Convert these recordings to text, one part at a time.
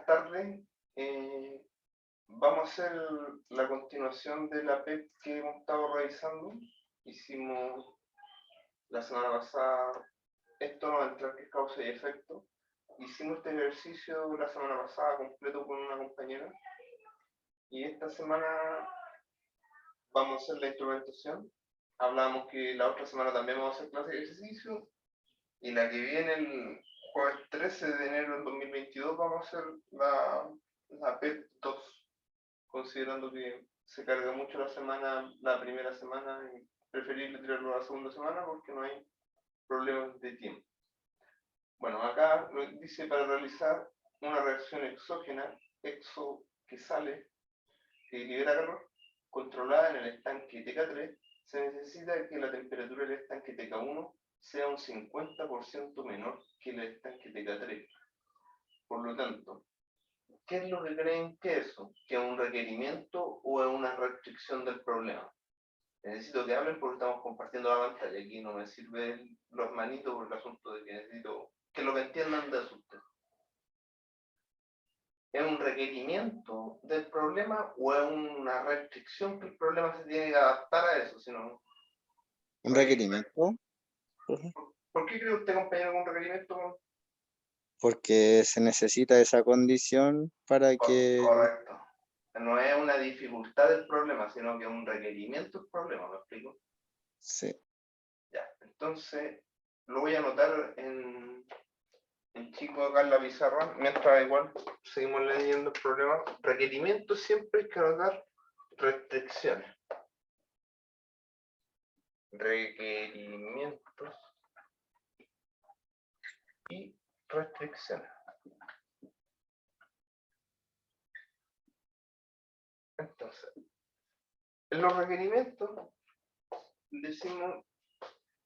tardes. Vamos a hacer la continuación de la PEP que hemos estado revisando. Hicimos la semana pasada, esto no va a entrar que es causa y efecto. Hicimos este ejercicio la semana pasada completo con una compañera. Y esta semana vamos a hacer la instrumentación. Hablamos que la otra semana también vamos a hacer clase de ejercicio. Y la que viene el jueves 13 de enero del 2022 vamos a hacer la PEP 2, considerando que se carga mucho la primera semana, y preferible tirarlo a la segunda semana porque no hay problemas de tiempo. Bueno, acá dice para realizar una reacción exógena, exo que sale, que libera calor, controlada en el estanque TK3, se necesita que la temperatura del estanque TK1 sea un 50% menor que el estanque TK3. Por lo tanto, ¿qué es lo que creen que es eso? ¿Que es un requerimiento o es una restricción del problema? Necesito que hablen porque estamos compartiendo la pantalla. Aquí no me sirven los manitos por el asunto de que necesito que lo que entiendan de ustedes. ¿Es un requerimiento del problema o es una restricción que el problema se tiene que adaptar a eso? Sino, ¿Un requerimiento? ¿Por qué cree usted, compañero, que un requerimiento? Porque se necesita esa condición para que... Correcto. No es una dificultad del problema, sino que es un requerimiento del problema, ¿me explico? Sí. Ya, entonces lo voy a anotar en chico acá en la pizarra, mientras igual seguimos leyendo el problema. Requerimientos siempre hay que anotar restricciones. Requerimientos y restricciones. Entonces, en los requerimientos decimos,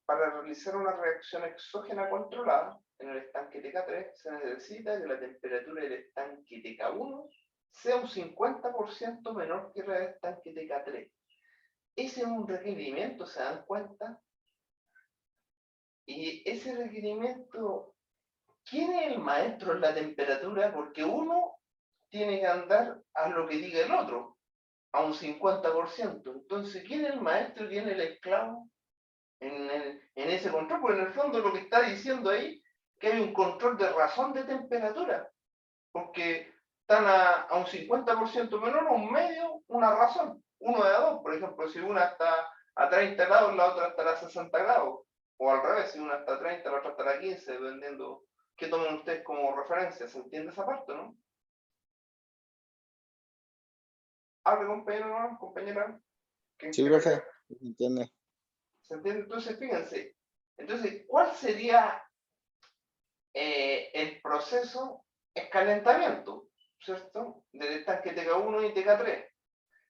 para realizar una reacción exógena controlada en el estanque TK3 se necesita que la temperatura del estanque TK1 sea un 50% menor que la del estanque TK3. Ese es un requerimiento, ¿se dan cuenta? Y ese requerimiento, ¿quién es el maestro en la temperatura? Porque uno tiene que andar a lo que diga el otro, a un 50%. Entonces, ¿quién es el maestro y quién es el esclavo en ese control? Porque en el fondo lo que está diciendo ahí, que hay un control de razón de temperatura, porque están a un 50% menor, un medio, una razón, uno de a dos. Por ejemplo, si una está a 30 grados, la otra estará a 60 grados, o al revés, si una está a 30, la otra estará a 15, dependiendo qué tomen ustedes como referencia. ¿Se entiende esa parte, no? Hable, compañero, ¿no? Compañera. Sí, profe, ¿se entiende? ¿Se entiende? Entonces, fíjense. Entonces, ¿cuál sería el proceso? Es calentamiento, ¿cierto? Del estanque TK1 y TK3.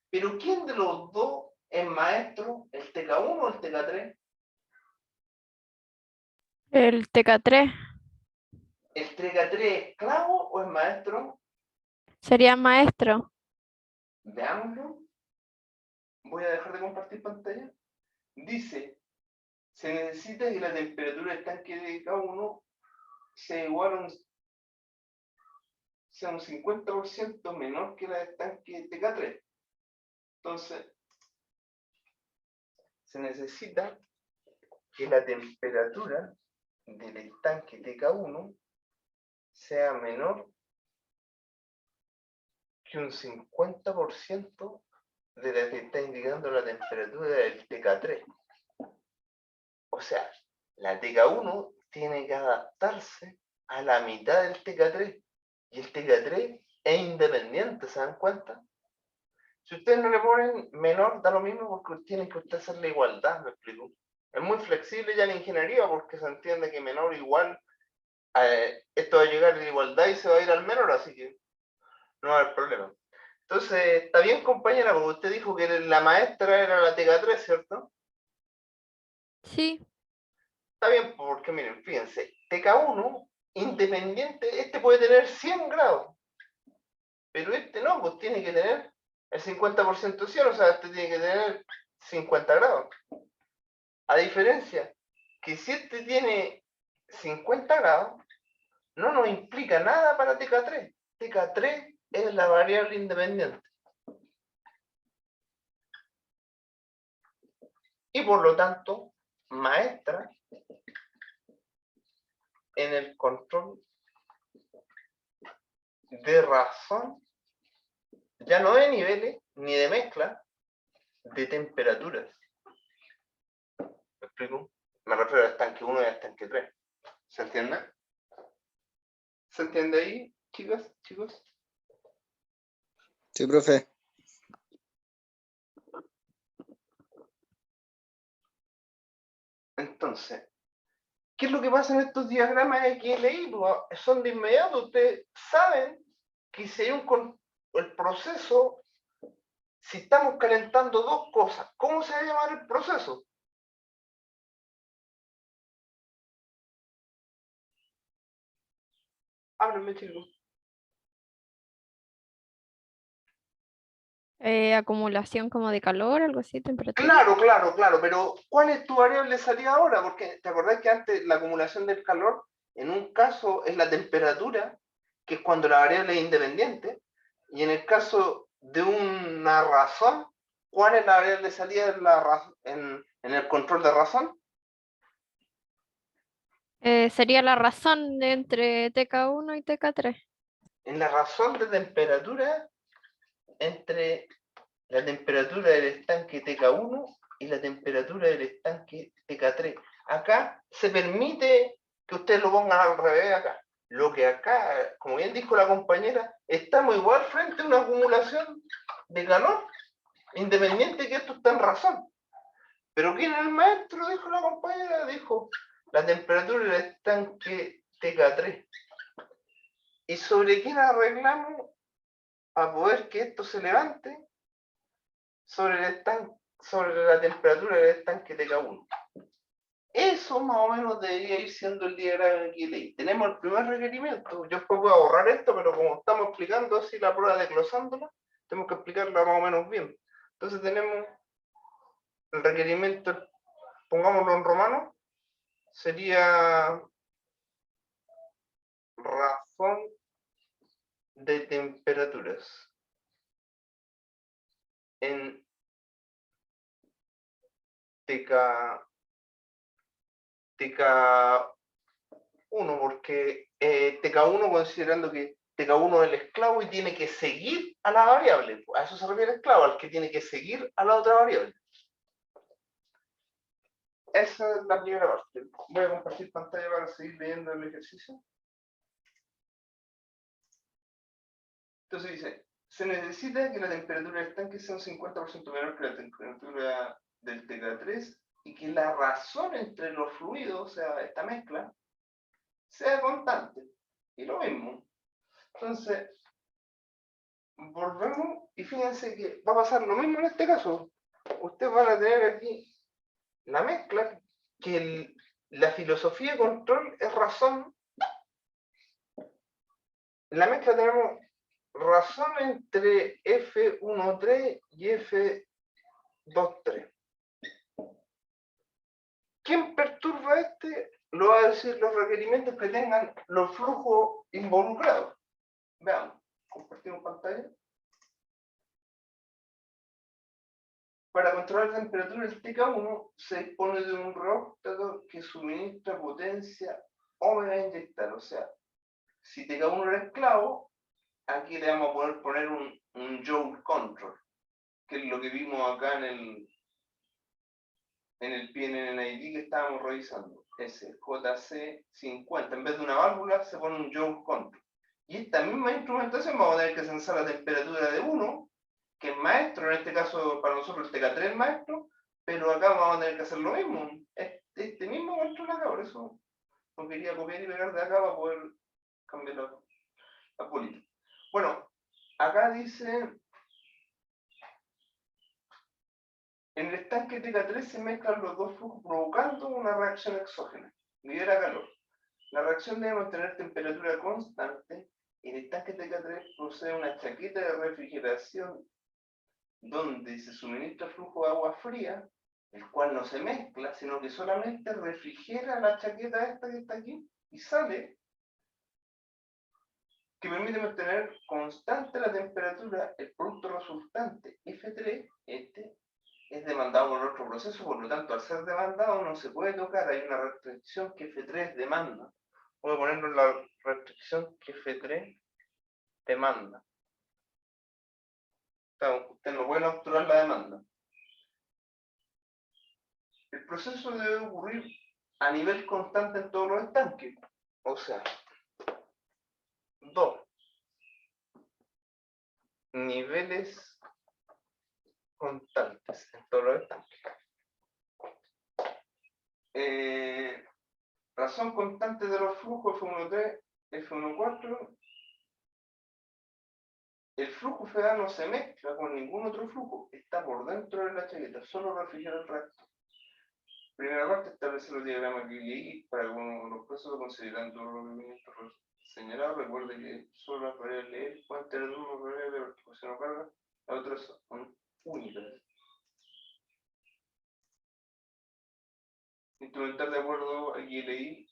Pero ¿quién de los dos es maestro? ¿El TK1 o el TK3? El TK3 ¿El TK3 es esclavo o es maestro? sería maestro. Veámoslo. Voy a dejar de compartir pantalla. Dice, se necesita que la temperatura del estanque de TK1 sea igual a sea un 50% menor que la del estanque TK3. Entonces, se necesita que la temperatura del estanque TK1 sea menor que un 50% de la que está indicando la temperatura del TK3. O sea, la TK1 tiene que adaptarse a la mitad del TK3. Y el TK3 es independiente, ¿se dan cuenta? Si ustedes no le ponen menor, da lo mismo porque tienen que usted hacer la igualdad, ¿me explico? Es muy flexible ya la ingeniería porque se entiende que menor igual, esto va a llegar a la igualdad y se va a ir al menor, así que no va a haber problema. Entonces, está bien, compañera, porque usted dijo que la maestra era la TK3, ¿cierto? Sí. Está bien, porque miren, fíjense, TK1, independiente, este puede tener 100 grados, pero este no, pues tiene que tener el 50% 100, o sea, este tiene que tener 50 grados. A diferencia que si este tiene 50 grados, no nos implica nada para TK3, TK3 es la variable independiente. Y por lo tanto, maestra en el control de razón, ya no de niveles ni de mezcla, de temperaturas. ¿Me explico? Me refiero al estanque 1 y al estanque 3. ¿Se entiende? ¿Se entiende ahí, chicas, chicos? Sí, profe. Entonces, ¿qué es lo que pasa en estos diagramas de QLI? Pues, son de inmediato. Ustedes saben que si hay el proceso, si estamos calentando dos cosas, ¿cómo se va a llamar el proceso? Háblenme, chicos. Acumulación como de calor, algo así, temperatura. Claro, pero ¿cuál es tu variable de salida ahora? Porque te acordás que antes la acumulación del calor, en un caso es la temperatura, que es cuando la variable es independiente, y en el caso de una razón, ¿cuál es la variable de salida en el control de razón? Sería la razón de entre TK1 y TK3. En la razón de temperatura entre la temperatura del estanque TK1 y la temperatura del estanque TK3. Acá se permite que ustedes lo pongan al revés acá. Lo que acá, como bien dijo la compañera, estamos igual frente a una acumulación de calor, independiente que esto está en razón. Pero ¿quién es el maestro? Dijo la compañera, dijo la temperatura del estanque TK3. ¿Y sobre quién arreglamos a poder que esto se levante? Sobre la temperatura del estanque TK1. Eso más o menos debería ir siendo el diagrama que leí. Tenemos el primer requerimiento. Yo después voy a borrar esto, pero como estamos explicando así la prueba desglosándola, tenemos que explicarla más o menos bien. Entonces tenemos el requerimiento, pongámoslo en romano, sería razón de temperaturas en TK1, porque TK1 considerando que TK1 es el esclavo y tiene que seguir a la variable. A eso se refiere el esclavo, al que tiene que seguir a la otra variable. Esa es la primera parte. Voy a compartir pantalla para seguir leyendo el ejercicio. Entonces dice, se necesita que la temperatura del tanque sea un 50% menor que la temperatura del TK3 y que la razón entre los fluidos, o sea, esta mezcla, sea constante. Y lo mismo. Entonces, volvemos y fíjense que va a pasar lo mismo en este caso. Ustedes van a tener aquí la mezcla, que la filosofía de control es razón. En la mezcla tenemos razón entre F1.3 y F2.3. ¿Quién perturba este? Lo va a decir los requerimientos que tengan los flujos involucrados. Veamos, compartimos pantalla. Para controlar la temperatura del TK1 se dispone de un reóstato que suministra potencia ómega inyectar. O sea, si TK1 era esclavo, aquí le vamos a poner un Joule control, que es lo que vimos acá en el PNNID que estábamos revisando. Ese JC50. En vez de una válvula se pone un Joule control. Y esta misma instrumentación vamos a tener que censar la temperatura de 1, que es maestro, en este caso para nosotros el TK3 es maestro, pero acá vamos a tener que hacer lo mismo. Este mismo control acá, por eso lo quería copiar y pegar de acá para poder cambiar la política. Bueno, acá dice, en el estanque TK3 se mezclan los dos flujos provocando una reacción exógena, libera calor. La reacción debe mantener temperatura constante y el estanque TK3 posee una chaqueta de refrigeración donde se suministra flujo de agua fría, el cual no se mezcla, sino que solamente refrigera la chaqueta esta que está aquí y sale que permite mantener constante la temperatura, el producto resultante F3, este, es demandado por otro proceso, por lo tanto, al ser demandado no se puede tocar, hay una restricción que F3 demanda. Voy a ponerlo en la restricción que F3 demanda. O sea, usted no puede obturar la demanda. El proceso debe ocurrir a nivel constante en todos los estanques. O sea, 2 niveles constantes en todos los estanques. Razón constante de los flujos F1.3, F1.4. El flujo FA no se mezcla con ningún otro flujo, está por dentro de la chaqueta, solo refrigera el reactor. Primera parte, establece los diagramas que leí para los procesos considerando los movimientos señalados. Recuerde que solo las variables E pueden tener dos variables de participación o carga, las otras son únicas. Instrumental de acuerdo al GLI,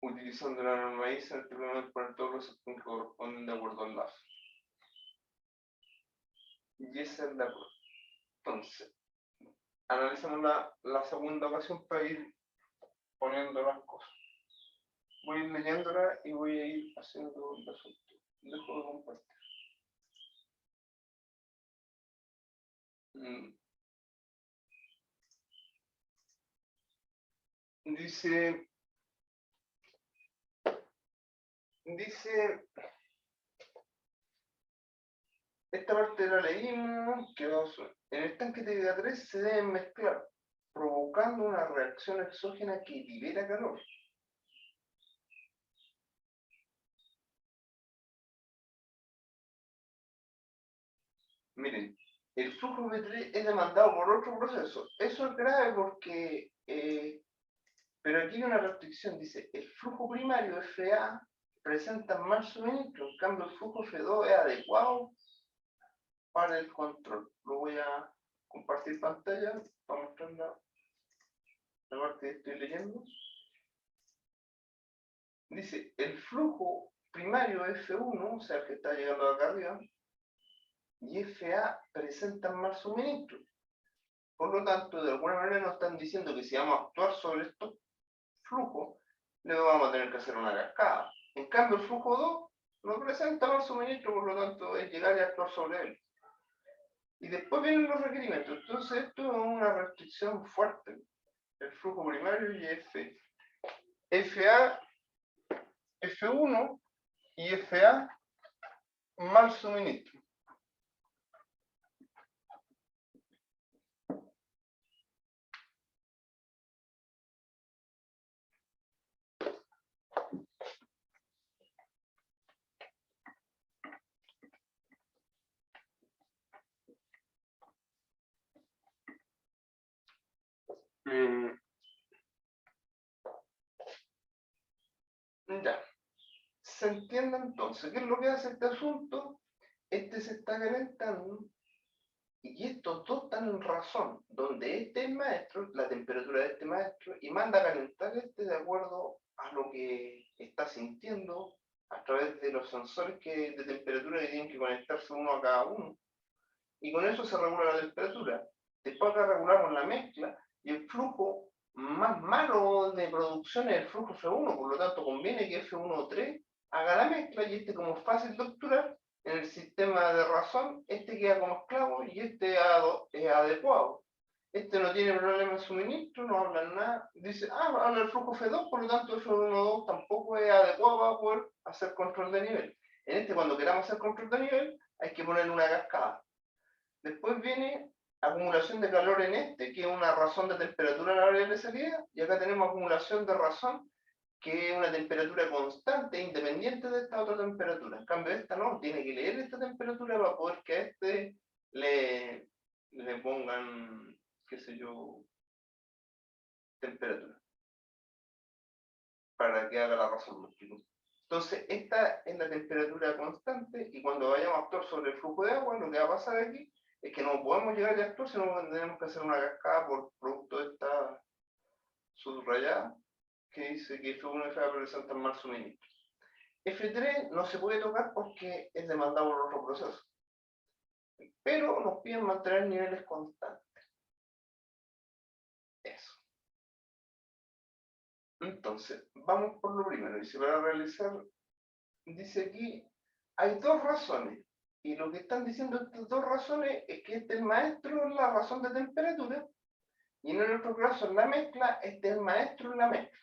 utilizando la norma ISA, el problema poner todos los que corresponden de acuerdo al lazo. Y esa es la prueba. Entonces, analizamos la segunda ocasión para ir poniendo las cosas. Voy a ir leyéndola y voy a ir haciendo el asunto. Dejo de compartir. Dice, esta parte la leímos, que en el tanque de vida 3 se deben mezclar, provocando una reacción exógena que libera calor. Miren, el flujo V3 es demandado por otro proceso. Eso es grave porque, pero aquí hay una restricción, dice, el flujo primario FA presenta mal suministro, en cambio el flujo F2 es adecuado para el control. Lo voy a compartir pantalla para mostrar la parte que estoy leyendo. Dice, el flujo primario F1, o sea, el que está llegando acá arriba, y FA presentan mal suministro. Por lo tanto, de alguna manera nos están diciendo que si vamos a actuar sobre estos flujos, le vamos a tener que hacer una cascada. En cambio, el flujo 2 no presenta mal suministro, por lo tanto, es llegar y actuar sobre él. Y después vienen los requerimientos. Entonces, esto es una restricción fuerte. El flujo primario y FA, F1 y FA mal suministro. Ya. ¿Se entiende entonces qué es lo que hace este asunto? Este se está calentando y estos dos están en razón, donde este es maestro, la temperatura de este maestro, y manda a calentar este de acuerdo a lo que está sintiendo a través de los sensores de temperatura que tienen que conectarse uno a cada uno. Y con eso se regula la temperatura. Después acá regulamos la mezcla y el flujo más malo de producción es el flujo F1, por lo tanto conviene que F1.3 haga la mezcla y este como es fácil de obturar en el sistema de razón, este queda como esclavo y este es adecuado. Este no tiene problema de suministro, no habla nada, dice, habla del flujo F2, por lo tanto F1.2 tampoco es adecuado para poder hacer control de nivel. En este, cuando queramos hacer control de nivel, hay que ponerle una cascada. Después viene acumulación de calor en este, que es una razón de temperatura en la variable de salida, y acá tenemos acumulación de razón, que es una temperatura constante, independiente de esta otra temperatura. En cambio, esta no, tiene que leer esta temperatura para poder que a este le pongan, qué sé yo, temperatura, para que haga la razón. Entonces, esta es la temperatura constante, y cuando vayamos a actuar sobre el flujo de agua, lo que va a pasar aquí es que no podemos llegar a actuar, sino que tenemos que hacer una cascada por producto de esta subrayada, que dice que F1 y F2 presentan mal suministro. F3 no se puede tocar porque es demandado por otro proceso, pero nos piden mantener niveles constantes. Eso. Entonces, vamos por lo primero. Dice, para realizar, dice aquí, hay dos razones. Y lo que están diciendo estas dos razones es que este es el maestro en la razón de temperatura, y en el otro caso en la mezcla, este es el maestro en la mezcla.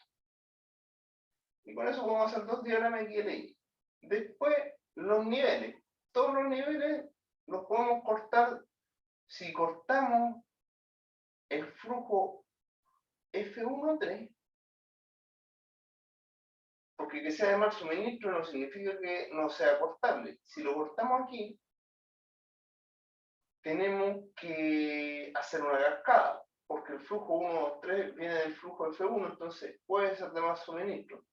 Y con eso podemos hacer dos diagramas que leí. Después, los niveles. Todos los niveles los podemos cortar. Si cortamos el flujo F1,3, porque que sea de mal suministro no significa que no sea cortable. Si lo cortamos aquí, tenemos que hacer una cascada, porque el flujo 1, 3 viene del flujo F1, entonces puede ser de mal suministro.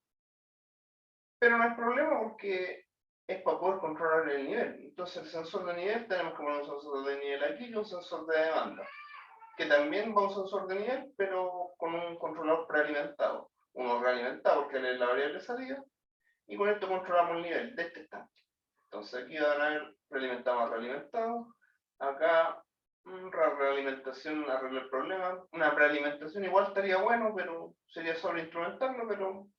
Pero no hay problema porque es para poder controlar el nivel. Entonces el sensor de nivel, tenemos que poner un sensor de nivel aquí y un sensor de demanda, que también va a un sensor de nivel, pero con un controlador prealimentado. Uno realimentado porque es la variable de salida, y con esto controlamos el nivel de este estanque. Entonces aquí van a ver prealimentado más realimentado. Acá realimentación arregla el problema. Una prealimentación igual estaría bueno, pero sería solo instrumentarlo, pero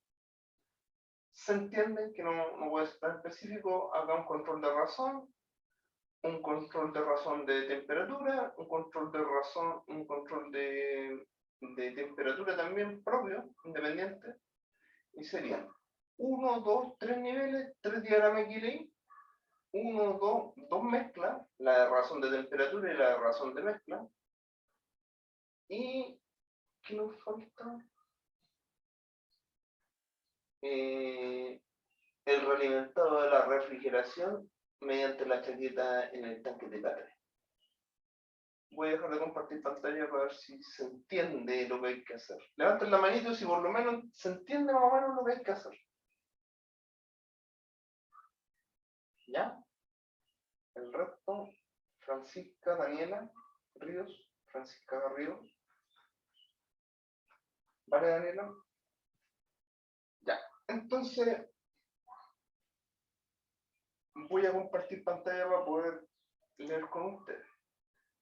se entiende que no puede ser tan específico. Acá un control de razón de temperatura, un control de temperatura también propio, independiente, y serían 1, 2, 3 niveles, 3 diagramas que leí, 1, 2 mezclas, la de razón de temperatura y la de razón de mezcla, y ¿qué nos falta? El realimentado de la refrigeración mediante la chaqueta en el tanque de P3. Voy a dejar de compartir pantalla para ver si se entiende lo que hay que hacer. Levanten la manito si por lo menos se entiende más o menos lo que hay que hacer. ¿Ya? El resto, Francisca, Daniela, Ríos, Francisca Garrido. ¿Vale, Daniela? Ya. Entonces, voy a compartir pantalla para poder leer con ustedes.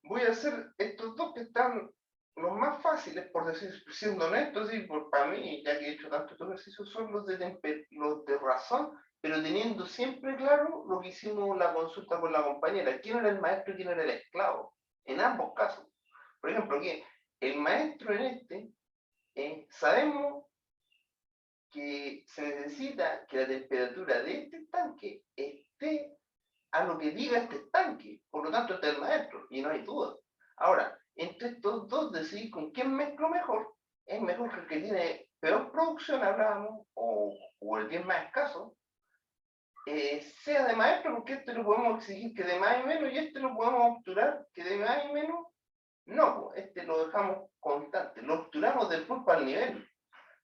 Voy a hacer estos dos que están los más fáciles, por decir, siendo honestos, y para mí, ya que he hecho tanto ejercicio, son los de razón, pero teniendo siempre claro lo que hicimos la consulta con la compañera, quién era el maestro y quién era el esclavo, en ambos casos. Por ejemplo, que el maestro en este, sabemos que se necesita que la temperatura de este tanque esté a lo que diga este estanque, por lo tanto este es el maestro, y no hay duda. Ahora, entre estos dos decidir con quién mezclo mejor, es mejor que el que tiene peor producción, hablábamos, o el que es más escaso, sea de maestro, porque este lo podemos exigir que de más y menos, y este lo podemos obturar que de más y menos, no, este lo dejamos constante, lo obturamos después para el nivel,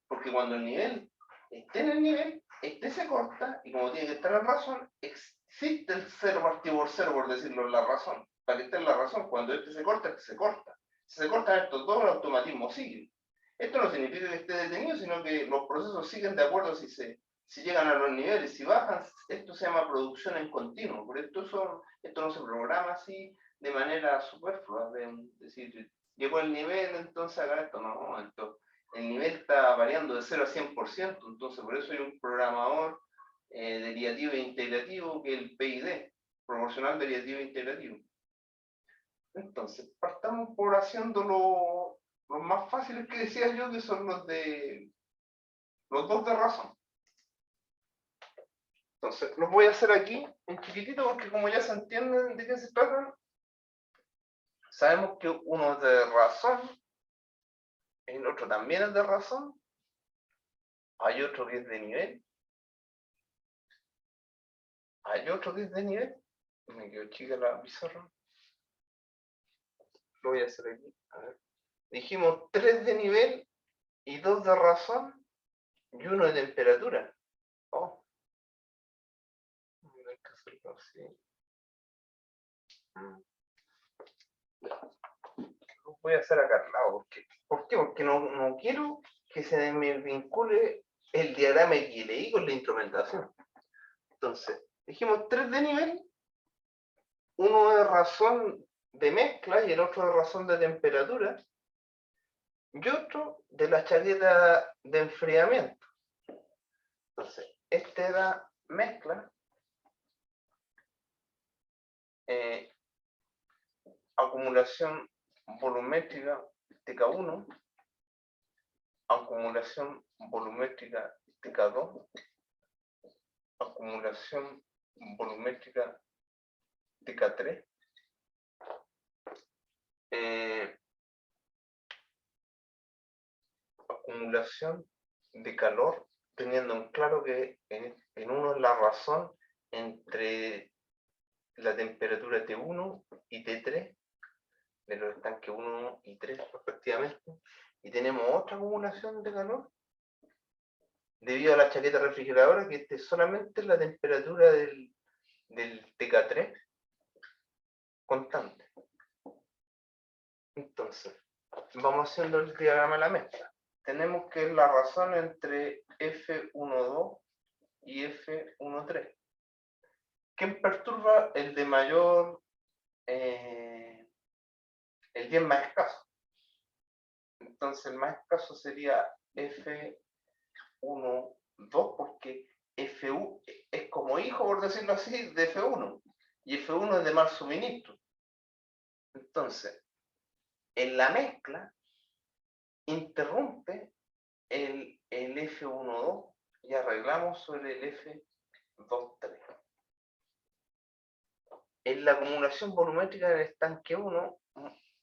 porque cuando el nivel esté en el nivel, este se corta, y como tiene que estar en razón, existe el 0 partido por 0, por decirlo en la razón, para que esté en la razón, cuando este se corta, este se corta. Si se cortan estos dos, el automatismo sigue. Esto no significa que esté detenido, sino que los procesos siguen de acuerdo si llegan a los niveles, si bajan, esto se llama producción en continuo, por esto no se programa así de manera superflua, de decir, llegó el nivel, entonces haga esto, no, el nivel está variando de 0 a 100%, entonces por eso hay un programador derivativo e integrativo que es el PID, proporcional derivativo e integrativo. Entonces, partamos por haciendo los más fáciles que decía yo, que son los dos de razón. Entonces, los voy a hacer aquí en chiquitito porque como ya se entienden de qué se tratan, sabemos que uno es de razón, el otro también es de razón, hay otro que es de nivel, hay otro que es de nivel, me quedo chica la pizarra, lo voy a hacer aquí, a ver. Dijimos 3 de nivel y 2 de razón y 1 de temperatura. Oh, hay que hacerlo así. Lo voy a hacer acá al lado. ¿Por qué? Porque no quiero que se desvincule el diagrama XLI con la instrumentación. Entonces, dijimos 3 de nivel, uno de razón de mezcla y el otro de razón de temperatura, y otro de la chaqueta de enfriamiento. Entonces, este era mezcla, acumulación volumétrica TK1, acumulación volumétrica TK2, acumulación volumétrica TK3, acumulación de calor, teniendo en claro que en uno es la razón entre la temperatura T1 y T3, de los estanques 1 y 3 respectivamente, y tenemos otra acumulación de calor debido a la chaqueta refrigeradora, que es solamente la temperatura del TK3 constante. Entonces, vamos haciendo el diagrama de la mezcla. Tenemos que es la razón entre F12 y F13. ¿Quién perturba el de mayor, el bien más escaso? Entonces el más escaso sería F12, porque F1 es como hijo, por decirlo así, de F1, y F1 es de mal suministro. Entonces, en la mezcla interrumpe el F12 y arreglamos sobre el F23. En la acumulación volumétrica del estanque 1,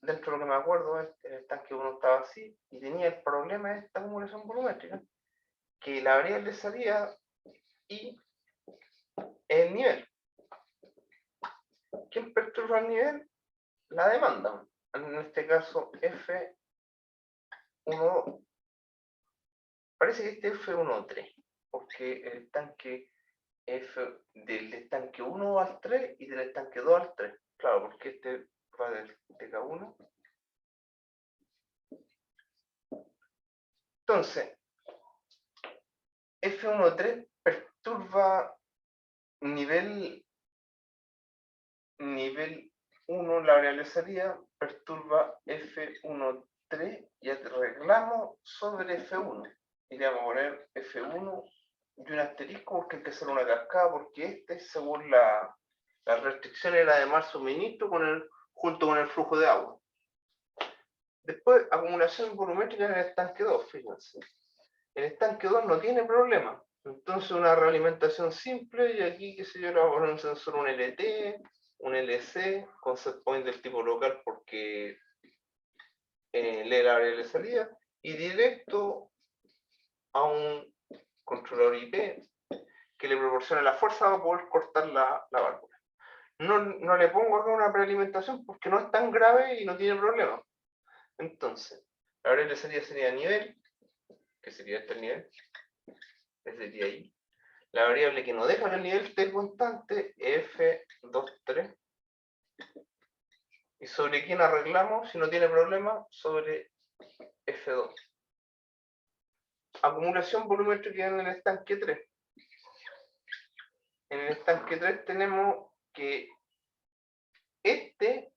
dentro de lo que me acuerdo, el estanque 1 estaba así y tenía el problema de esta acumulación volumétrica, que la variable salía y el nivel. ¿Quién perturba el nivel? La demanda. En este caso, F12. Parece que este F13, porque el estanque del estanque 1 al 3 y del estanque 2 al 3. Claro, porque este va del TK1. Entonces, F13 perturba nivel 1, la variable salida, perturba F13 y arreglamos sobre F1. Iríamos a poner F1 y un asterisco porque hay que hacer una cascada, porque este, según la restricción, era de mal suministro junto con el flujo de agua. Después, acumulación volumétrica en el estanque 2, fíjense. El estanque 2 no tiene problema. Entonces, una realimentación simple, y aquí, qué sé yo, le voy a poner un sensor, un LT, un LC, con set point del tipo local, porque lee la variable de salida, y directo a un controlador IP que le proporciona la fuerza para poder cortar la válvula. No le pongo acá una prealimentación porque no es tan grave y no tiene problema. Entonces, la variable de salida sería nivel, que sería este nivel, que sería ahí. La variable que nos deja que el nivel esté constante es F23. ¿Y sobre quién arreglamos si no tiene problema? Sobre F2. Acumulación volumétrica en el estanque 3. En el estanque 3 tenemos que este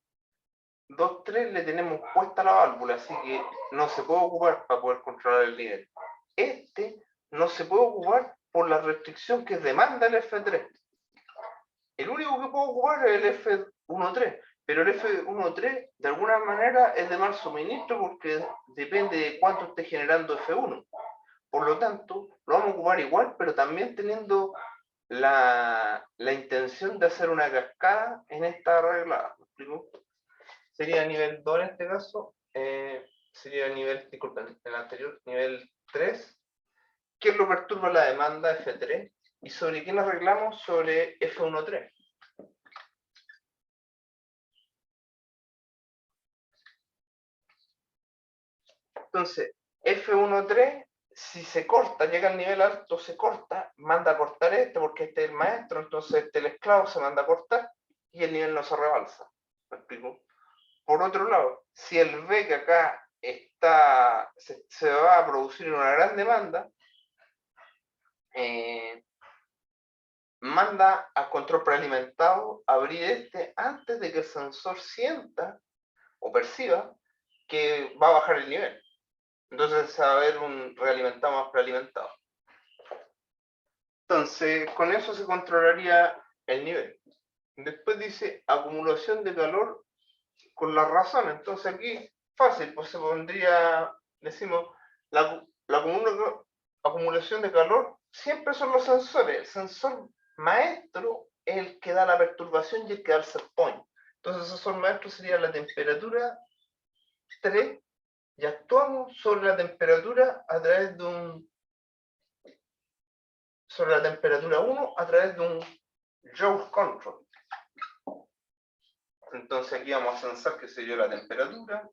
2.3 le tenemos puesta la válvula, así que no se puede ocupar para poder controlar el nivel. Este no se puede ocupar por la restricción que demanda el F3. El único que puedo ocupar es el F13, pero el F13 de alguna manera es de mal suministro porque depende de cuánto esté generando F1. Por lo tanto, lo vamos a ocupar igual, pero también teniendo la intención de hacer una cascada en esta regla. ¿Me explico? Sería nivel 2 en este caso, sería nivel, disculpen, el anterior, nivel 3. ¿Quién lo perturba la demanda? F3. ¿Y sobre quién arreglamos? Sobre F13. Entonces, F13, si se corta, llega al nivel alto, se corta, manda a cortar este porque este es el maestro, entonces este el esclavo se manda a cortar y el nivel no se rebalsa. ¿Me explico? Por otro lado, si él ve que acá se va a producir una gran demanda, manda al control prealimentado a abrir antes de que el sensor sienta o perciba que va a bajar el nivel. Entonces se va a ver un realimentado más prealimentado. Entonces, con eso se controlaría el nivel. Después dice acumulación de calor con la razón. Entonces aquí, fácil, pues se pondría, decimos, la acumulación de calor siempre son los sensores. El sensor maestro es el que da la perturbación y el que da el set point. Entonces, el sensor maestro sería la temperatura 3 y actuamos sobre la temperatura a través de sobre la temperatura 1 a través de un Joule control. Entonces aquí vamos a censar, que se dio la temperatura.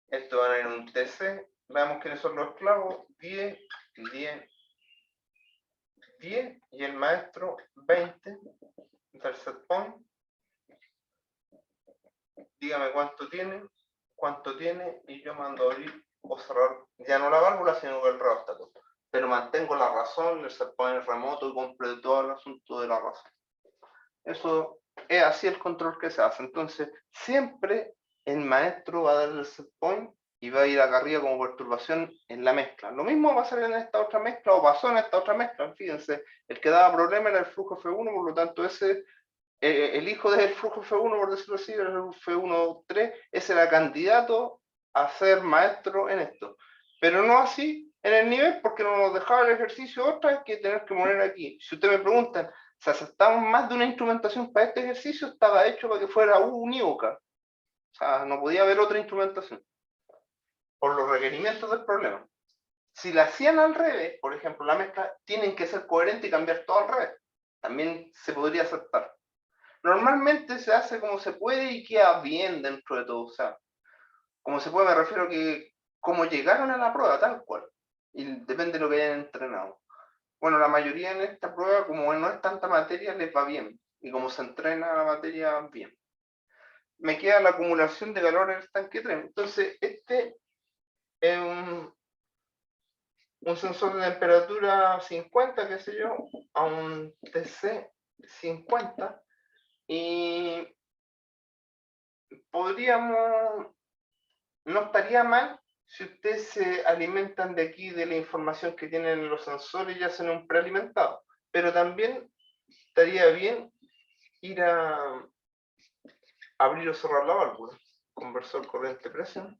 Esto va a ir en un TC. Veamos quiénes son los esclavos. 10, 10, 10 y el maestro 20 del set point. Dígame cuánto tiene y yo mando a abrir o cerrar, ya no la válvula sino el reóstato, pero mantengo la razón, el set point remoto y completo todo el asunto de la razón. Eso es así el control que se hace. Entonces siempre el maestro va a dar el set point y va a ir acá arriba como perturbación en la mezcla. Lo mismo va a pasar en esta otra mezcla o pasó en esta otra mezcla. Fíjense, el que daba problema era el flujo F1, por lo tanto ese el hijo del flujo F1, por decirlo así, el F1.3, ese era candidato a ser maestro en esto. Pero no así en el nivel, porque no nos dejaba el ejercicio otra vez que tener que poner aquí. Si ustedes me preguntan, si aceptamos más de una instrumentación para este ejercicio, estaba hecho para que fuera unívoca. O sea, no podía haber otra instrumentación. Por los requerimientos del problema. Si la hacían al revés, por ejemplo, la mezcla, tienen que ser coherentes y cambiar todo al revés. También se podría aceptar. Normalmente se hace como se puede y queda bien dentro de todo. O sea, como se puede me refiero a que como llegaron a la prueba, tal cual. Y depende de lo que hayan entrenado. Bueno, la mayoría en esta prueba, como no es tanta materia, les va bien. Y como se entrena la materia, bien. Me queda la acumulación de calor en el tanque 3. Entonces, este es un sensor de temperatura 50, qué sé yo, a un TC 50. Y no estaría mal si ustedes se alimentan de aquí de la información que tienen los sensores y hacen un prealimentado. Pero también estaría bien ir a abrir o cerrar la válvula. Conversor corriente-presión.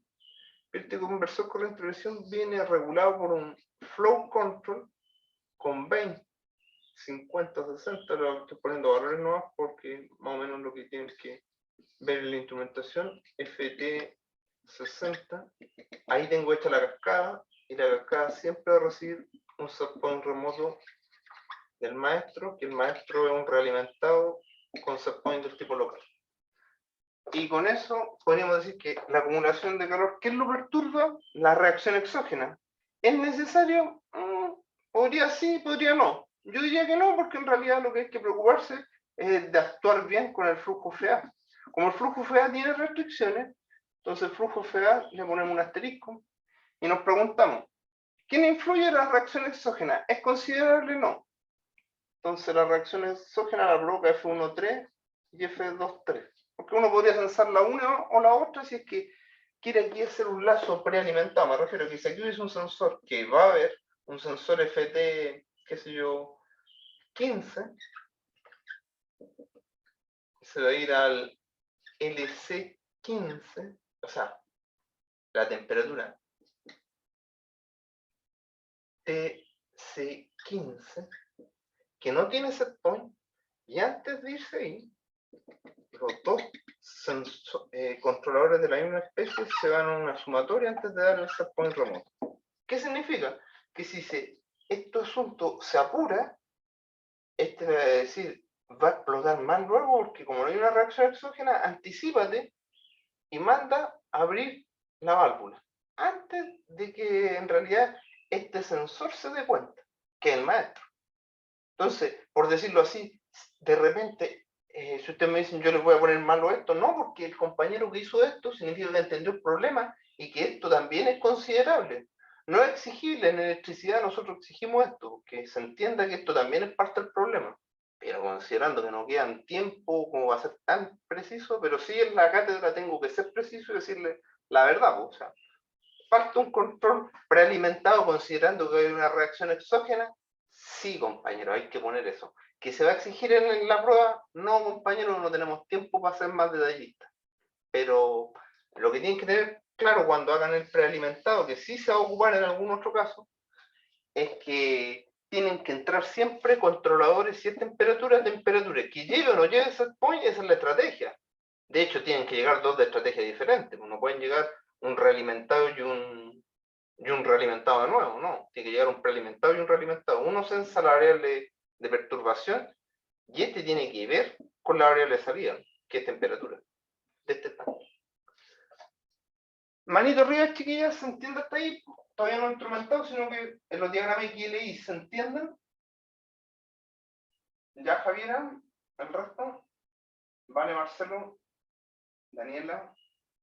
Este conversor corriente-presión viene regulado por un flow control con 20, 50, 60. Lo estoy poniendo valores nuevos porque más o menos lo que tienes que ver en la instrumentación. FT 60. Ahí tengo hecha la cascada y la cascada siempre va a recibir un set point remoto del maestro, que el maestro es un realimentado con set point del tipo local. Y con eso podríamos decir que la acumulación de calor, ¿qué lo perturba? La reacción exógena. ¿Es necesario? Podría sí, podría no. Yo diría que no, porque en realidad lo que hay que preocuparse es de actuar bien con el flujo FA. Como el flujo FA tiene restricciones, entonces el flujo FA le ponemos un asterisco y nos preguntamos, ¿quién influye en la reacción exógena? ¿Es considerable? No. Entonces la reacción exógena la provoca F1.3 y F2.3. Porque uno podría censar la una o la otra si es que quiere aquí hacer un lazo prealimentado. Me refiero a que si aquí hubiese un sensor que va a haber, un sensor FT, qué sé yo, 15, se va a ir al LC15, o sea, la temperatura TC15, que no tiene set point, y antes de irse ahí, los dos controladores de la misma especie se van a una sumatoria antes de dar el set point remoto. ¿Qué significa? Que si este asunto se apura, este va a decir, va a explotar más luego, porque como no hay una reacción exógena, anticípate y manda a abrir la válvula antes de que en realidad este sensor se dé cuenta, que es el maestro. Entonces, por decirlo así, de repente si ustedes me dicen yo les voy a poner malo esto, no, porque el compañero que hizo esto significa que entendió el problema y que esto también es considerable. No es exigible, en electricidad nosotros exigimos esto, que se entienda que esto también es parte del problema, pero considerando que no quedan tiempo como va a ser tan preciso, pero sí en la cátedra tengo que ser preciso y decirle la verdad, o sea, falta un control prealimentado considerando que hay una reacción exógena. Sí, compañero, hay que poner eso. ¿Que se va a exigir en la prueba? No, compañero, no tenemos tiempo para ser más detallistas. Pero lo que tienen que tener claro cuando hagan el prealimentado, que sí se va a ocupar en algún otro caso, es que tienen que entrar siempre controladores y es temperatura, que lleve o no lleve set point, esa es la estrategia. De hecho, tienen que llegar dos de estrategias diferentes, no pueden llegar un realimentado y un realimentado de nuevo, no, tiene que llegar un prealimentado y un realimentado. Uno sensa la variable de perturbación y este tiene que ver con la variable de salida, que es temperatura. De este tanto. Manito arriba, chiquillas, ¿se entiende hasta ahí? Todavía no instrumentado, sino que en los diagramas que leí se entienden. Ya Javiera, el resto. Vale, Marcelo, Daniela,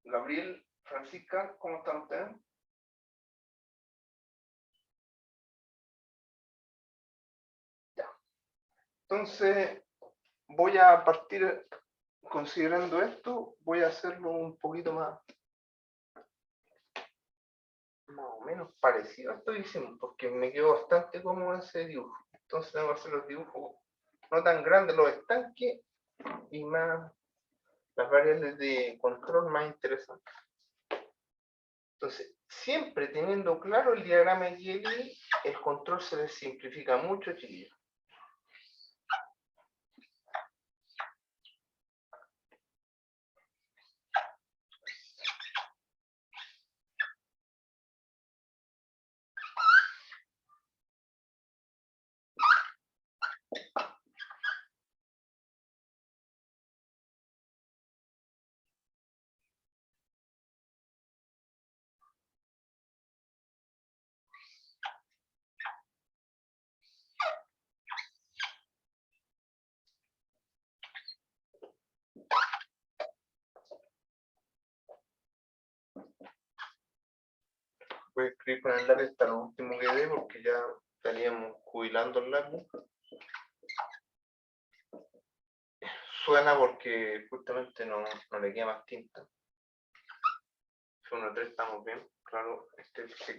Gabriel, Francisca, ¿cómo están ustedes? Ya. Entonces, voy a partir considerando esto, voy a hacerlo un poquito más o menos parecido a esto que hicimos, porque me quedó bastante cómodo ese dibujo. Entonces tengo que hacer los dibujos no tan grandes, los estanques, y más las variables de control más interesantes. Entonces, siempre teniendo claro el diagrama de Gielgud, el control se les simplifica mucho, chiquillos. Voy a escribir con el lápiz hasta lo último que dé, porque ya estaríamos jubilando el lápiz. Suena porque justamente no le queda más tinta. Si 1, 3 estamos bien, claro, este es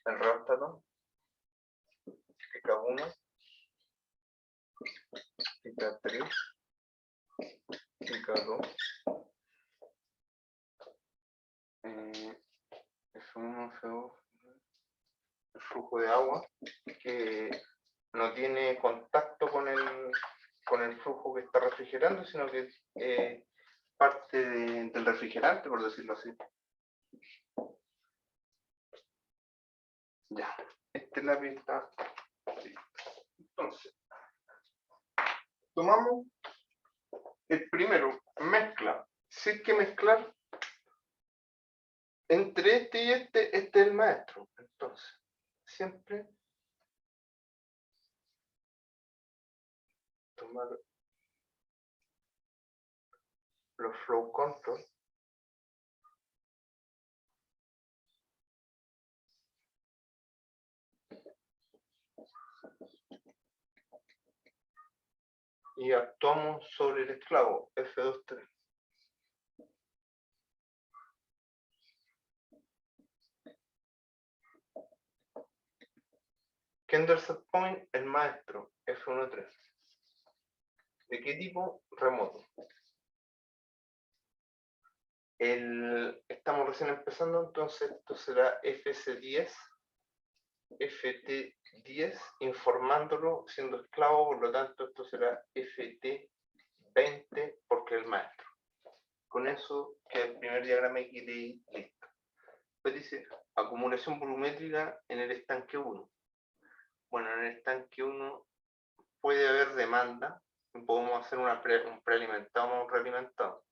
el rástalo, pica 1, pica 3, pica 2, F1, F2, el flujo de agua que no tiene contacto con el flujo que está refrigerando, sino que es parte del refrigerante, por decirlo así. Ya, este lápiz está así. Entonces, tomamos el primero, mezcla. Si hay que mezclar entre este y este es el maestro. Entonces, siempre tomar los flow control y actuamos sobre el esclavo F2.3. Kendall set point, el maestro F1.3. ¿De qué tipo? Remoto. Estamos recién empezando, entonces esto será FC10, FT10, informándolo siendo esclavo, por lo tanto esto será FT20 porque es el maestro. Con eso queda el primer diagrama que leí listo. Después dice acumulación volumétrica en el estanque 1. Bueno, en el estanque 1 puede haber demanda, podemos hacer un prealimentado o un realimentado.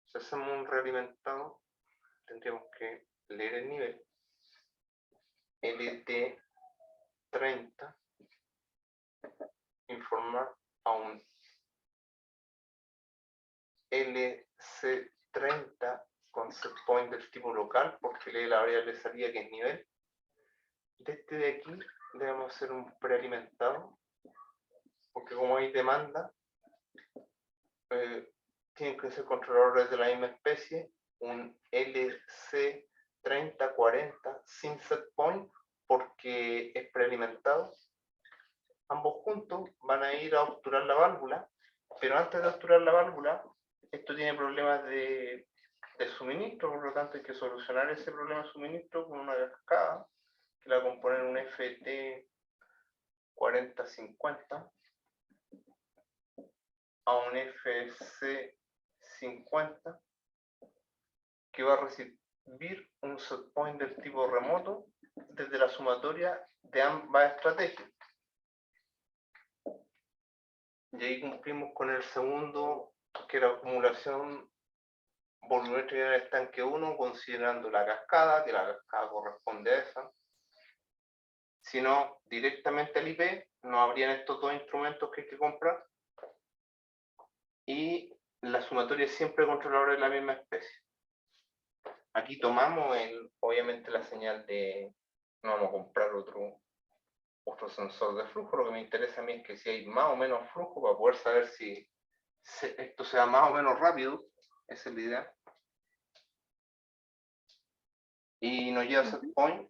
Si hacemos un realimentado, tendríamos que leer el nivel LT30 transformar a un LC30 con set point del tipo local, porque lee la variable de salida que es nivel. De este de aquí debemos hacer un prealimentado, porque como hay demanda, tienen que ser controladores de la misma especie, un LC3040 sin set point, porque es prealimentado. Ambos juntos van a ir a obturar la válvula, pero antes de obturar la válvula, esto tiene problemas de suministro, por lo tanto hay que solucionar ese problema de suministro con una cascada, que la va a componer un FT 4050 a un FC 50, que va a recibir un set point del tipo remoto desde la sumatoria de ambas estrategias. Y ahí cumplimos con el segundo, que la acumulación volumétrica en el estanque 1, considerando la cascada, que la cascada corresponde a esa. Si no, directamente al IP, no habrían estos dos instrumentos que hay que comprar. Y la sumatoria es siempre controladora de la misma especie. Aquí tomamos, obviamente, la señal de... No vamos a comprar otro sensor de flujo. Lo que me interesa a mí es que si hay más o menos flujo, para poder saber si esto sea más o menos rápido, esa es la idea. Y nos lleva a set point,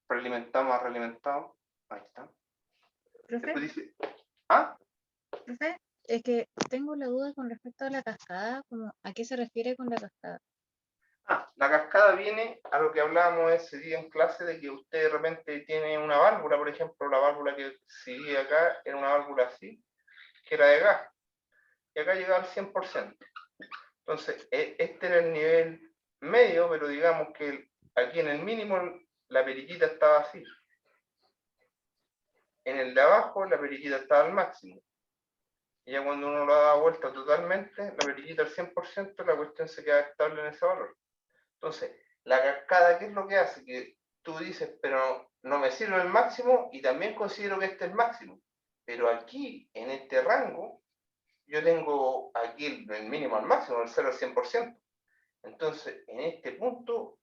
prealimentamos a realimentado. Ahí está. Profe, Después dice, ¿ah? profe, es que tengo la duda con respecto a la cascada, como ¿a qué se refiere con la cascada? La cascada viene a lo que hablábamos ese día en clase, de que usted de repente tiene una válvula, por ejemplo, la válvula que sigue acá era una válvula así, que era de gas, y acá llegaba al 100%. Entonces, este era el nivel medio, pero digamos que aquí en el mínimo la perillita estaba así. En el de abajo la perillita estaba al máximo. Y ya cuando uno lo da vuelta totalmente, la perillita al 100%, la cuestión se queda estable en ese valor. Entonces, la cascada, ¿qué es lo que hace? Que tú dices, pero no me sirve el máximo y también considero que este es el máximo. Pero aquí, en este rango, yo tengo aquí el mínimo al máximo, el 0 al 100%. Entonces, en este punto,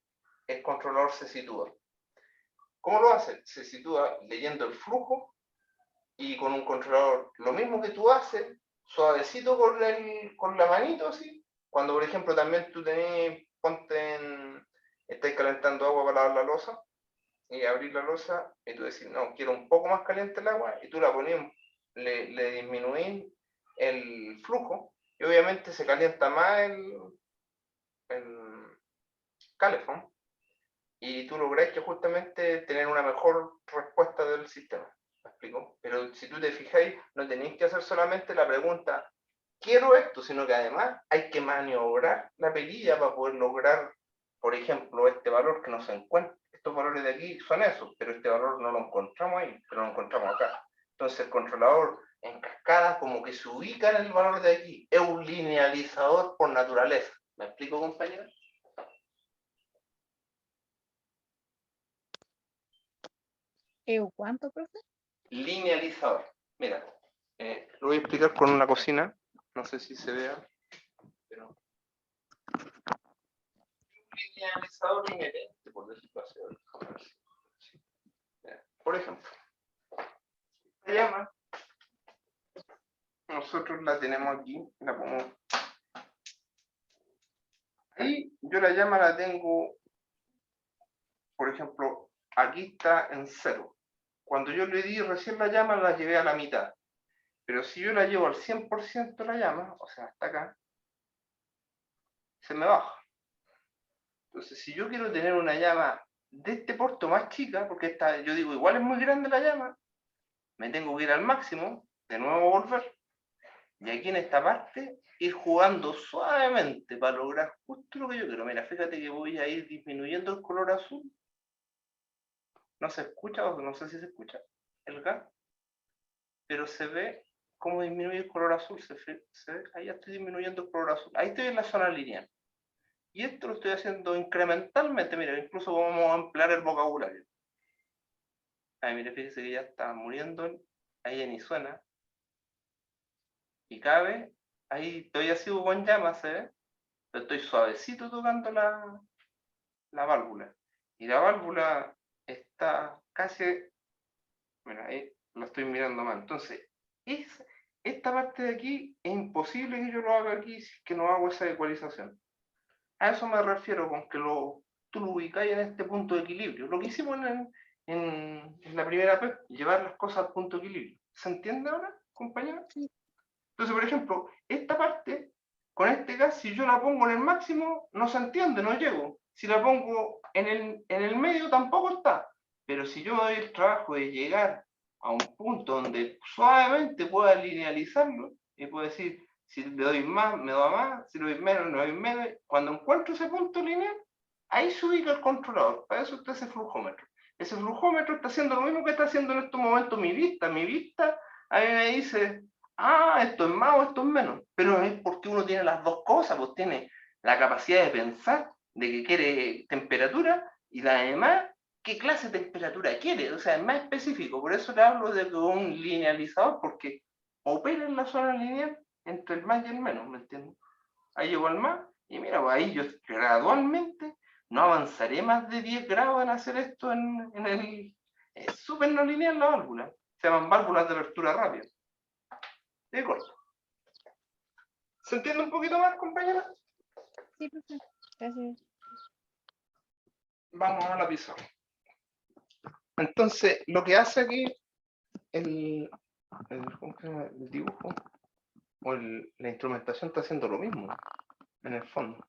el controlador se sitúa. ¿Cómo lo hace? Se sitúa leyendo el flujo y con un controlador, lo mismo que tú haces, suavecito con la manito, así. Cuando, por ejemplo, también tú tenés, estáis calentando agua para lavar la loza, y abrir la loza, y tú decís, no, quiero un poco más caliente el agua, y tú la ponís, le disminuís el flujo, y obviamente se calienta más el calefón, y tú lográs que justamente tener una mejor respuesta del sistema. ¿Me explico? Pero si tú te fijáis, no tenéis que hacer solamente la pregunta, quiero esto, sino que además hay que maniobrar la perilla para poder lograr, por ejemplo, este valor que no se encuentra. Estos valores de aquí son esos, pero este valor no lo encontramos ahí, pero lo encontramos acá. Entonces el controlador en cascada como que se ubica en el valor de aquí. Es un linealizador por naturaleza. ¿Me explico, compañeros? ¿Cuánto, profe? Linealizador. Mira, lo voy a explicar con una cocina. No sé si se vea, pero... linealizador inherente, por decirlo así. Por ejemplo, la llama, nosotros la tenemos aquí, la pongo. Ahí yo la llama la tengo, por ejemplo, aquí está en 0. Cuando yo le di recién la llama, la llevé a la mitad. Pero si yo la llevo al 100% la llama, o sea, hasta acá, se me baja. Entonces, si yo quiero tener una llama de este porto más chica, porque esta, yo digo, igual es muy grande la llama, me tengo que ir al máximo, de nuevo volver, y aquí en esta parte, ir jugando suavemente para lograr justo lo que yo quiero. Mira, fíjate que voy a ir disminuyendo el color azul. No se escucha, o no sé si se escucha el gas, pero se ve cómo disminuye el color azul. Se ve, ahí ya estoy disminuyendo el color azul. Ahí estoy en la zona lineal. Y esto lo estoy haciendo incrementalmente. Mira, incluso vamos a ampliar el vocabulario. Ahí, mire, fíjese que ya está muriendo. Ahí ya ni suena. Y cada vez, ahí todavía sigo con llamas, pero estoy suavecito tocando la válvula. Y la válvula está casi, mira, ahí la estoy mirando mal. Entonces, esta parte de aquí es imposible que yo lo haga aquí si es que no hago esa ecualización. A eso me refiero con que tú lo ubicáis en este punto de equilibrio. Lo que hicimos en la primera PEP, llevar las cosas al punto de equilibrio. ¿Se entiende ahora, compañero? Sí. Entonces, por ejemplo, esta parte, con este gas, si yo la pongo en el máximo, no se entiende, no llego. Si la pongo en el medio, tampoco está. Pero si yo me doy el trabajo de llegar a un punto donde suavemente pueda linealizarlo, y puedo decir, si le doy más, me da más, si le doy menos, me doy menos. Cuando encuentro ese punto lineal, ahí se ubica el controlador. Para eso está ese flujómetro. Ese flujómetro está haciendo lo mismo que está haciendo en estos momentos mi vista. Mi vista a mí me dice, esto es más o esto es menos. Pero es porque uno tiene las dos cosas, pues tiene la capacidad de pensar de que quiere temperatura y la demás, qué clase de temperatura quiere. O sea, es más específico. Por eso le hablo de un linealizador, porque opera en la zona lineal entre el más y el menos, ¿me entiendes? Ahí llegó al más, y mira, pues ahí yo gradualmente no avanzaré más de 10 grados en hacer esto en el súper no lineal la válvula. Se llaman válvulas de apertura rápida. De corto. ¿Se entiende un poquito más, compañera? Sí, profe. Gracias. Vamos a la pizarra. Entonces, lo que hace aquí ¿cómo se llama? El dibujo o la instrumentación está haciendo lo mismo, en el fondo.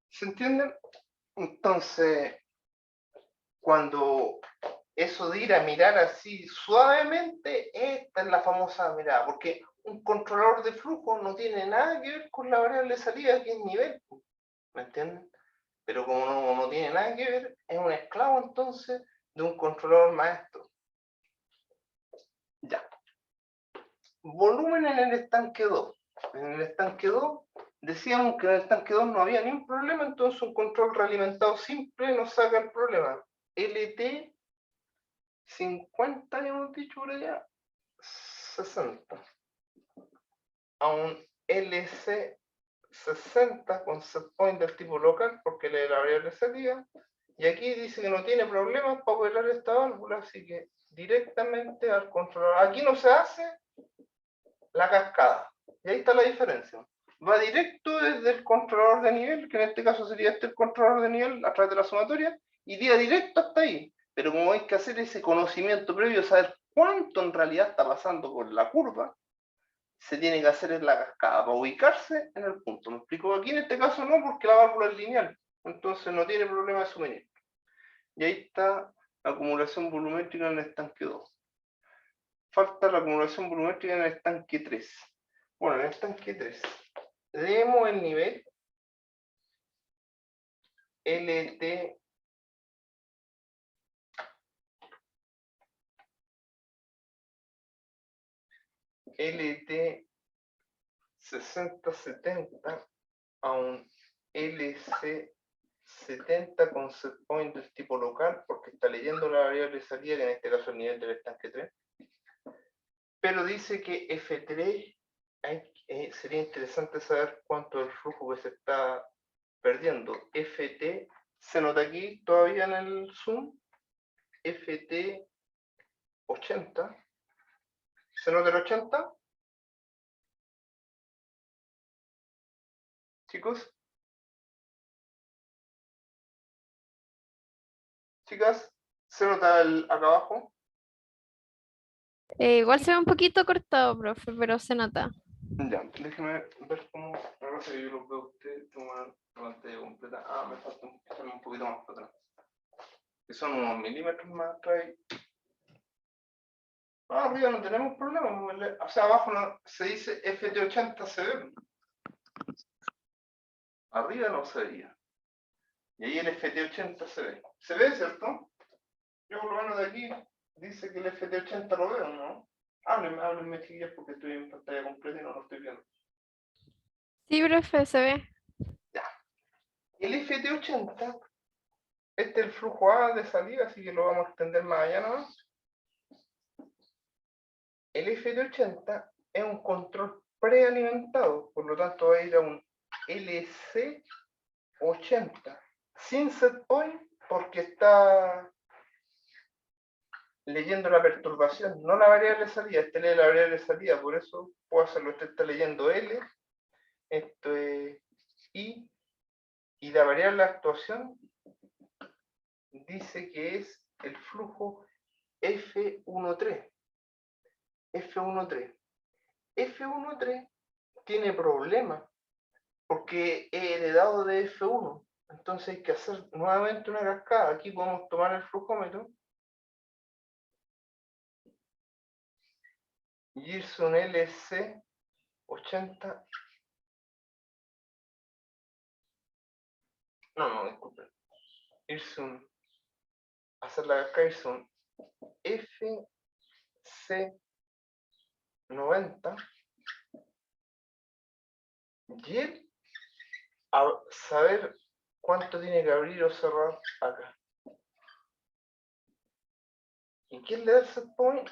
¿Se entienden? Entonces, cuando eso de ir a mirar así suavemente, esta es la famosa mirada, porque un controlador de flujo no tiene nada que ver con la variable de salida, que es nivel, ¿me entienden? Pero como no tiene nada que ver, es un esclavo entonces de un controlador maestro. Ya. Volumen en el estanque 2. En el estanque 2 decíamos que en el estanque 2 no había ningún problema, entonces un control realimentado simple nos saca el problema. LT 50, ya hemos dicho por allá, 60. A un LC 60 con set point del tipo local, porque le da la variable salida. Y aquí dice que no tiene problemas para operar esta válvula, así que directamente al controlador. Aquí no se hace la cascada. Y ahí está la diferencia. Va directo desde el controlador de nivel, que en este caso sería el controlador de nivel a través de la sumatoria, y iría directo hasta ahí. Pero como hay que hacer ese conocimiento previo, saber cuánto en realidad está pasando por la curva, se tiene que hacer en la cascada para ubicarse en el punto. ¿Me explico? Aquí en este caso no, porque la válvula es lineal, entonces no tiene problema de suministro. Y ahí está la acumulación volumétrica en el estanque 2. Falta la acumulación volumétrica en el estanque 3. Bueno, en el estanque 3 leemos el nivel LT LT 6070 a un LC 70 con set point del tipo local, porque está leyendo la variable de salida, que en este caso es el nivel del estanque 3. Pero dice que F3 sería interesante saber cuánto es el flujo que se está perdiendo. FT, se nota aquí todavía en el zoom, FT 80. ¿Se nota el 80? Chicos. Chicas, ¿se nota acá abajo? Igual se ve un poquito cortado, profe, pero se nota. Ya, déjeme ver cómo. La cosa que yo lo veo a usted, tengo una pantalla completa. Me falta un poquito más para atrás. Que son unos milímetros más atrás. Arriba no tenemos problema. O sea, abajo se dice FT80 se ve. Arriba no se veía. Y ahí el FT80 se ve. ¿Se ve, cierto? Yo por lo menos de aquí dice que el FT80 lo veo, ¿no? Háblenme, chiquillos, porque estoy en pantalla completa y no lo estoy viendo. Sí, profe, se ve. El FT80, este es el flujo A de salida, así que lo vamos a extender más allá nomás. El FT80 es un control prealimentado, por lo tanto va a ir a un LC80 sin set point porque está leyendo la perturbación, no la variable de salida. Este lee la variable de salida, por eso puedo hacerlo. Este está leyendo L, esto es I, y la variable de actuación dice que es el flujo F13. F13. F13 tiene problemas porque he heredado de F1. Entonces hay que hacer nuevamente una cascada. Aquí podemos tomar el flujómetro y irse un LC80. No, disculpen. Irse un... Hacer la cascada, irse un FC90 y él a saber cuánto tiene que abrir o cerrar acá. ¿Y quién le da el set point?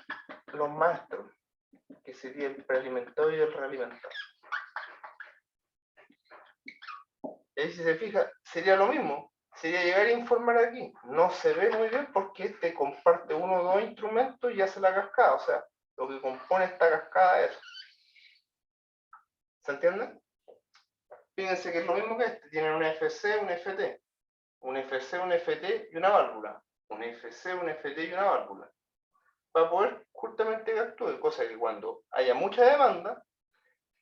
Los maestros, que sería el prealimentado y el realimentado. Y ahí si se fija, sería lo mismo. Sería llegar a informar aquí. No se ve muy bien porque este comparte uno o dos instrumentos y hace la cascada. O sea, lo que compone esta cascada es eso. ¿Se entiende? Fíjense que es lo mismo que este. Tienen un FC, un FT. Un FC, un FT y una válvula. Un FC, un FT y una válvula. Para poder justamente que actúe. Cosa que cuando haya mucha demanda,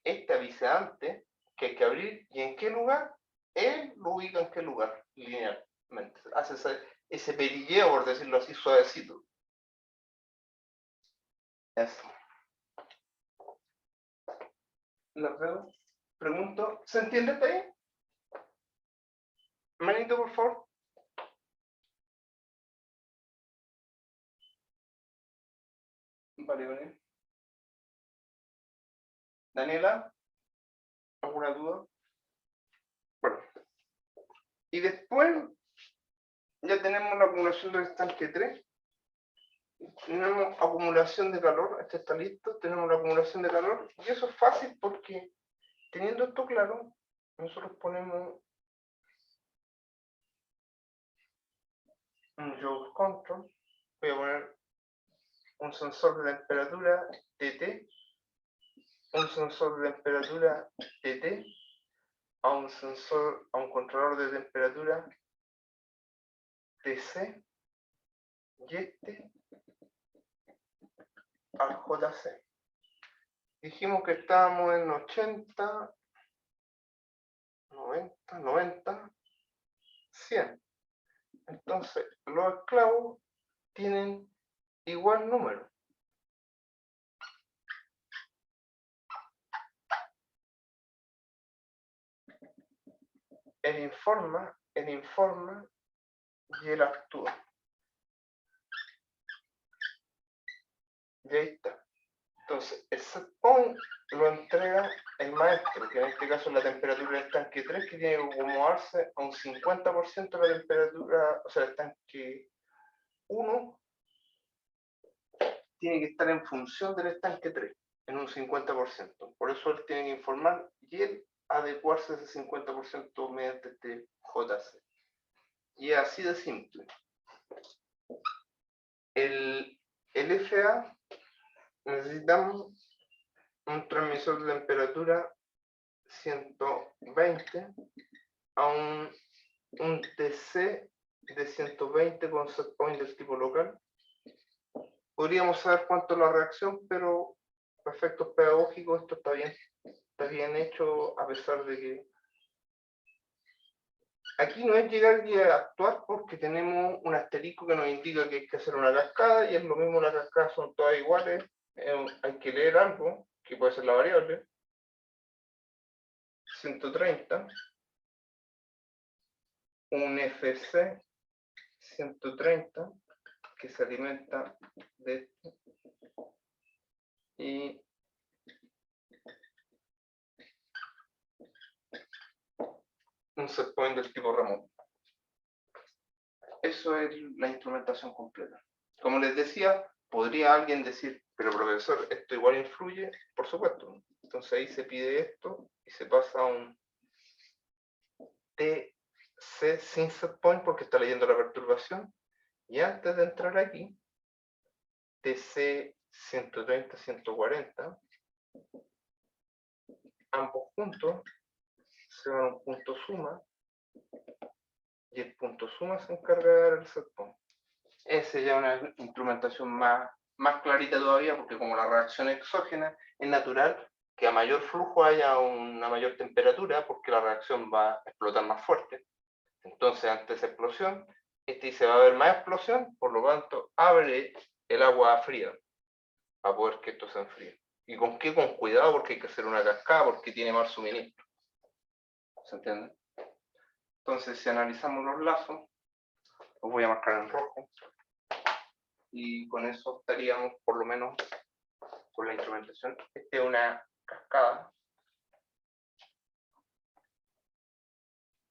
este avisa antes que hay que abrir y en qué lugar. Él lo ubica en qué lugar, linealmente. Hace ese perilleo, por decirlo así, suavecito. Eso. ¿Las veo? Pregunto, ¿se entiende hasta ahí? Manito, por favor. Vale. Daniela, ¿alguna duda? Bueno. Y después ya tenemos la acumulación del estanque 3. Tenemos acumulación de calor, este está listo, tenemos la acumulación de calor, y eso es fácil porque teniendo esto claro, nosotros ponemos un Joule Control, voy a poner un sensor de temperatura TT, un sensor de temperatura TT, a un controlador de temperatura TC, y este al JC. Dijimos que estábamos en 80, 90, 100. Entonces, los esclavos tienen igual número. Él informa y él actúa. Y ahí está. Entonces, el set point lo entrega el maestro, que en este caso es la temperatura del tanque 3, que tiene que acomodarse a un 50% de la temperatura, o sea, el tanque 1 tiene que estar en función del estanque 3, en un 50%. Por eso él tiene que informar y él adecuarse a ese 50% mediante este JC. Y es así de simple. El FA necesitamos un transmisor de temperatura 120 a un TC de 120 con set point del tipo local. Podríamos saber cuánto es la reacción, pero para efectos pedagógicos esto está bien hecho, a pesar de que aquí no es llegar y actuar porque tenemos un asterisco que nos indica que hay que hacer una cascada, y es lo mismo, las cascadas son todas iguales, hay que leer algo, que puede ser la variable, 130, un FC 130, que se alimenta de esto, y un set point del tipo remoto. Eso es la instrumentación completa. Como les decía, podría alguien decir, pero profesor, ¿esto igual influye? Por supuesto. Entonces ahí se pide esto y se pasa a un TC sin set point porque está leyendo la perturbación. Y antes de entrar aquí, TC 130-140, ambos juntos se van a un punto suma y el punto suma se encarga de dar el set point. Esa ya es una instrumentación más clarita todavía, porque como la reacción es exógena, es natural que a mayor flujo haya una mayor temperatura, porque la reacción va a explotar más fuerte. Entonces, ante esa explosión, se va a ver más explosión, por lo tanto, abre el agua fría, para poder que esto se enfríe. ¿Y con qué? Con cuidado, porque hay que hacer una cascada, porque tiene más suministro. ¿Se entiende? Entonces, si analizamos los lazos, los voy a marcar en rojo. Y con eso estaríamos por lo menos con la instrumentación. Esta es una cascada.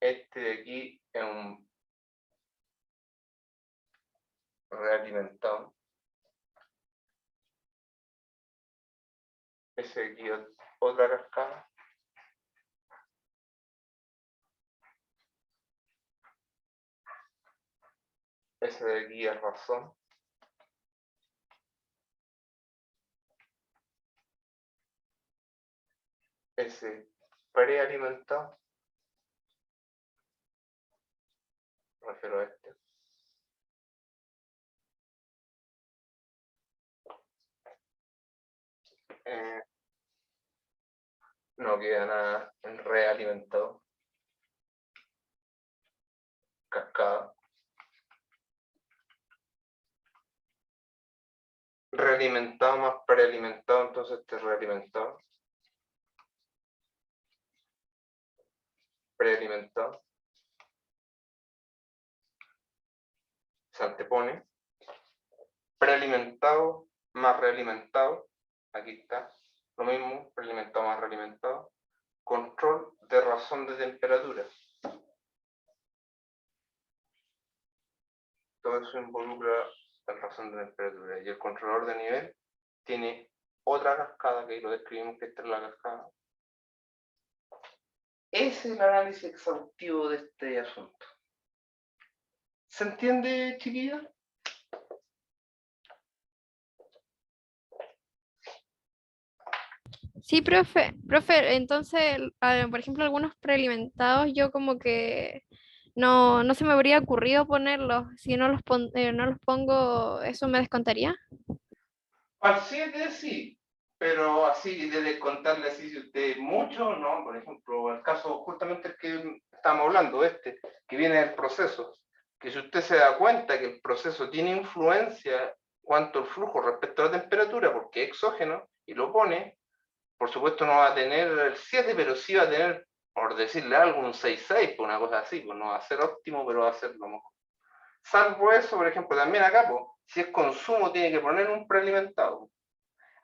Este de aquí es un realimentado. Ese de aquí es otra cascada. Ese de aquí es razón. Ese prealimentado. Me refiero a este. No queda nada en realimentado. Cascada. Realimentado más prealimentado, entonces este es realimentado. Prealimentado. Se antepone. Prealimentado más realimentado. Aquí está. Lo mismo, prealimentado más realimentado. Control de razón de temperatura. Todo eso involucra la razón de temperatura. Y el controlador de nivel tiene otra cascada, que ahí lo describimos, que esta es la cascada. Ese es el análisis exhaustivo de este asunto. ¿Se entiende, chiquillos? Sí, profe. Profe, entonces, por ejemplo, algunos prealimentados, yo como que no se me habría ocurrido ponerlos. Si no los pongo, ¿eso me descontaría? Al 7 sí, pero así de descontarle así si usted mucho, no. Por ejemplo, el caso justamente el que estamos hablando, que viene del proceso, que si usted se da cuenta que el proceso tiene influencia cuanto al flujo respecto a la temperatura, porque es exógeno, y lo pone, por supuesto no va a tener el 7, pero sí va a tener, por decirle algo, un 6,6, una cosa así, pues no va a ser óptimo, pero va a ser lo mejor. Salvo eso, por ejemplo, también acá, pues, si es consumo, tiene que poner un prealimentado.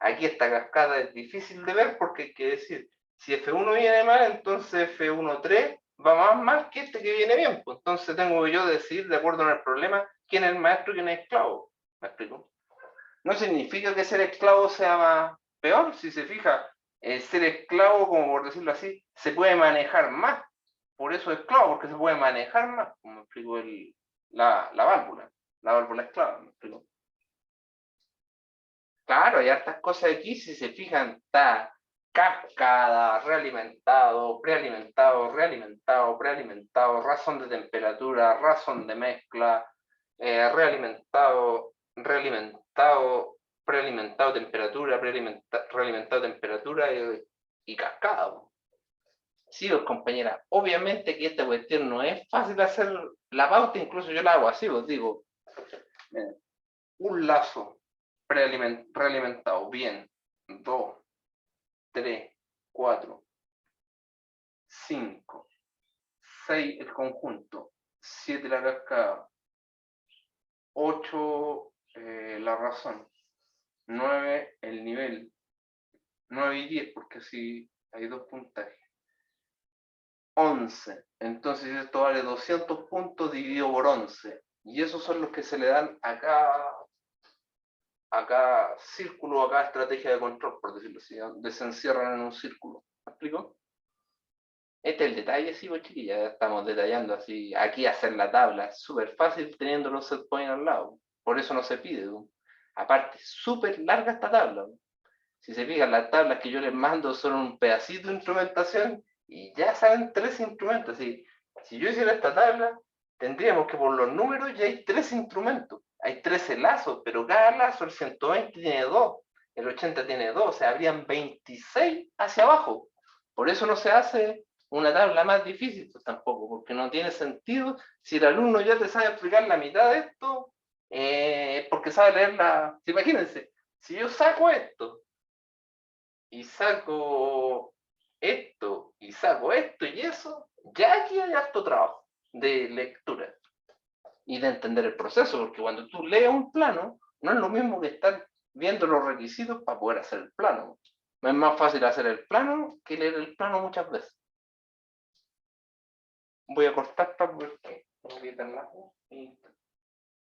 Aquí esta cascada es difícil de ver porque hay que decir, si F1 viene mal, entonces F1.3 va más mal que este que viene bien. Pues entonces tengo yo que decidir, de acuerdo con el problema, quién es el maestro y quién es esclavo. ¿Me explico? No significa que ser esclavo sea más peor. Si se fija, el ser esclavo, como por decirlo así, se puede manejar más. Por eso es esclavo, porque se puede manejar más. Como me explico, la válvula esclava. ¿Me explico? Claro, hay hartas cosas aquí, si se fijan, está cascada, realimentado, prealimentado, realimentado, prealimentado, razón de temperatura, razón de mezcla, realimentado, realimentado, prealimentado temperatura, realimentado temperatura y cascada. Sí, pues, compañera, obviamente que esta cuestión no es fácil hacer la pauta, incluso yo la hago así, os digo, un lazo realimentado, bien, 2, 3, 4, 5, 6 el conjunto, 7 la cascada, 8 la razón, 9 el nivel, 9 y 10, porque si hay 2 puntajes. 11. Entonces esto vale 200 puntos dividido por 11. Y esos son los que se le dan a cada círculo, a cada estrategia de control, por decirlo así, donde se encierran en un círculo. ¿Me explico? Este es el detalle, sí, pues chiquillas, ya estamos detallando así. Aquí hacer la tabla es súper fácil teniendo los set points al lado. Por eso no se pide. ¿No? Aparte, súper larga esta tabla. ¿no? Si se fijan, las tablas que yo les mando son un pedacito de instrumentación y ya saben 3 instrumentos. Si yo hiciera esta tabla, tendríamos que por los números ya hay 3 instrumentos. Hay 13 lazos, pero cada lazo, el 120 tiene 2, el 80 tiene 2, o sea, habrían 26 hacia abajo. Por eso no se hace una tabla más difícil, pues tampoco, porque no tiene sentido si el alumno ya te sabe explicar la mitad de esto, porque sabe leer la... Imagínense, si yo saco esto, y saco esto, y eso, ya aquí hay harto trabajo de lectura y de entender el proceso, porque cuando tú lees un plano, no es lo mismo que estar viendo los requisitos para poder hacer el plano. Es más fácil hacer el plano que leer el plano muchas veces. Voy a cortar para porque tengo que quitar la